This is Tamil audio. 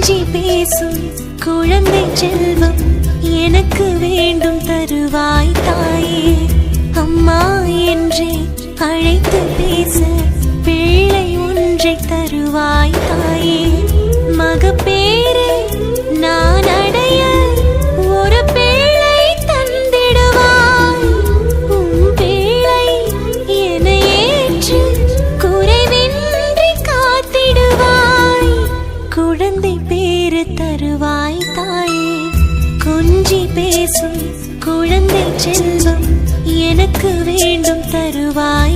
கொஞ்சி பேசும் குழந்தை செல்வம் எனக்கு வேண்டும் தருவாய் தாயே. அம்மா என்றே அழைத்து பேச பிள்ளை ஒன்றை தருவாய் தாயே. மகப்பேறு நான் அடைய ஒரு பிள்ளை தந்திடுவாய். உம் பிள்ளை என ஏற்று குறைவின்றி காத்திடுவாய். குழந்தை பேரு தருவாய் தாயே. கொஞ்சி பேசும் குழந்தை செல்வம் எனக்கு வேண்டும் தருவாய்